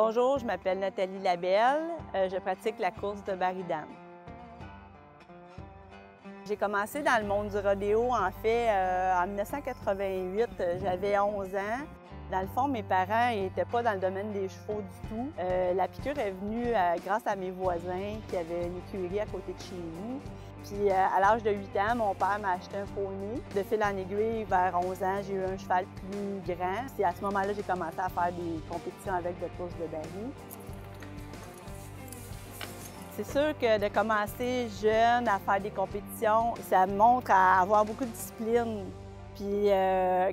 Bonjour, je m'appelle Nathalie Labelle. Je pratique la course de Barry-Dam. J'ai commencé dans le monde du rodéo, en fait, en 1988. J'avais 11 ans. Dans le fond, mes parents n'étaient pas dans le domaine des chevaux du tout. La piqûre est venue grâce à mes voisins qui avaient une écurie à côté de chez nous. Puis à l'âge de 8 ans, mon père m'a acheté un poney. De fil en aiguille, vers 11 ans, j'ai eu un cheval plus grand. C'est à ce moment-là j'ai commencé à faire des compétitions avec de courses de Barry. C'est sûr que de commencer jeune à faire des compétitions, ça me montre à avoir beaucoup de discipline. Puis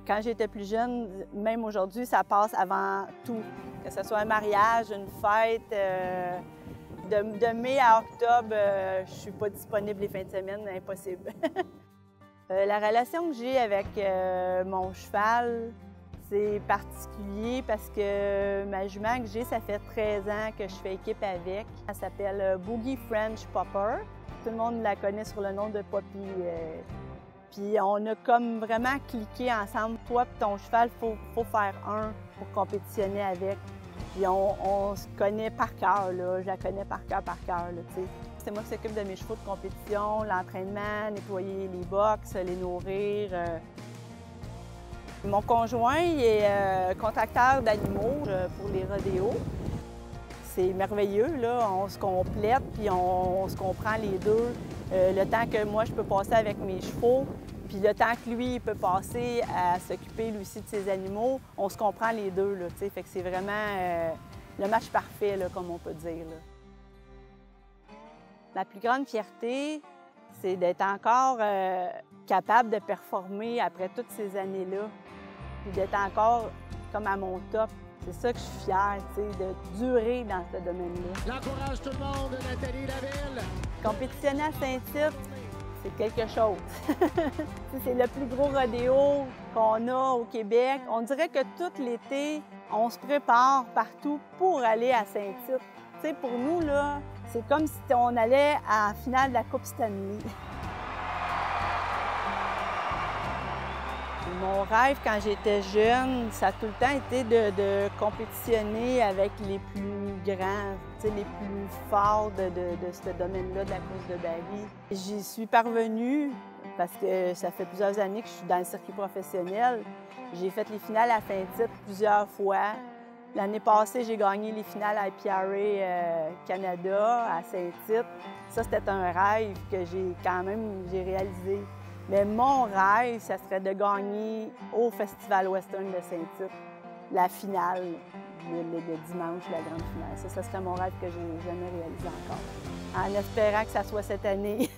quand j'étais plus jeune, même aujourd'hui, ça passe avant tout. Que ce soit un mariage, une fête, de mai à octobre, je suis pas disponible les fins de semaine, impossible. La relation que j'ai avec mon cheval, c'est particulier parce que ma jument que j'ai, ça fait 13 ans que je fais équipe avec. Elle s'appelle Boogie French Popper. Tout le monde la connaît sur le nom de Poppy. Puis on a comme vraiment cliqué ensemble. Toi et ton cheval, faut faire un pour compétitionner avec. Puis on se connaît par cœur, là. Je la connais par cœur, là, tu sais. C'est moi qui s'occupe de mes chevaux de compétition, l'entraînement, nettoyer les box, les nourrir. Mon conjoint il est contracteur d'animaux pour les rodéos. C'est merveilleux, là. On se complète, puis on se comprend les deux. Le temps que moi, je peux passer avec mes chevaux, puis le temps que lui, il peut passer à s'occuper, lui aussi, de ses animaux, on se comprend les deux, là, tu sais. Fait que c'est vraiment le match parfait, là, comme on peut dire, là. Ma plus grande fierté, c'est d'être encore capable de performer après toutes ces années-là, puis d'être encore comme à mon top. C'est ça que je suis fière, tu sais, de durer dans ce domaine-là. J'encourage tout le monde, Nathalie Labelle. Compétitionner à Saint-Tite, c'est quelque chose. C'est le plus gros rodéo qu'on a au Québec. On dirait que tout l'été, on se prépare partout pour aller à Saint-Tite. Tu sais, pour nous, là, c'est comme si on allait à la finale de la Coupe Stanley. Mon rêve, quand j'étais jeune, ça a tout le temps été de compétitionner avec les plus grands, les plus forts de ce domaine-là de la course de Barry. J'y suis parvenue parce que ça fait plusieurs années que je suis dans le circuit professionnel. J'ai fait les finales à Saint-Tite plusieurs fois. L'année passée, j'ai gagné les finales à IPRA Canada à Saint-Tite. Ça, c'était un rêve que j'ai réalisé. Mais mon rêve, ça serait de gagner au Festival Western de Saint-Tite, la finale, le dimanche, la grande finale. Ça serait mon rêve que j'ai jamais réalisé encore, en espérant que ça soit cette année.